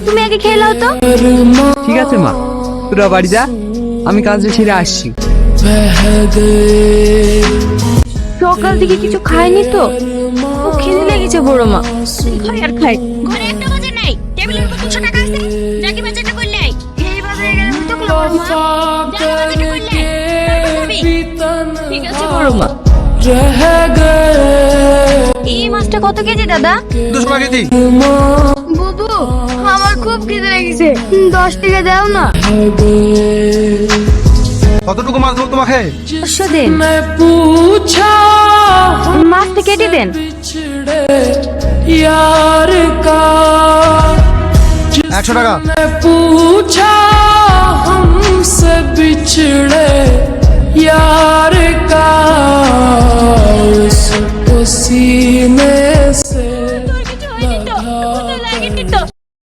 তুমি আগে খেয়ে নাও তো। ঠিক আছে মা, তোরা বাড়ি যা, আমি কাজে সেরে আসছি। সকাল থেকে কিছু খাইনি তো, খুব খিদে লেগেছে বড় মা। খাই আর খাই। ঘরে একটা বাজার নাই, টেবিলের উপর 200 টাকা আছে, যাকে বাজারটা করলে আই। এই বাজারে গেলে আমি তো খাবো মা। যাকে বাজারটা করলে আই, তারপর খাবি। ঠিক আছে বড় মা। এই মাছটা কত কেজি দাদা? 200 টাকা কেজি। বুবু, আমার খুব খিদে লেগেছে, 10 টাকা দাও না। কতটুকু মাছ দেবো তোমাকে? 500 দেন। মাছটা কেটে দেন। 100 টাকা। पूछा हमसे बिछड़े यार का उस सीने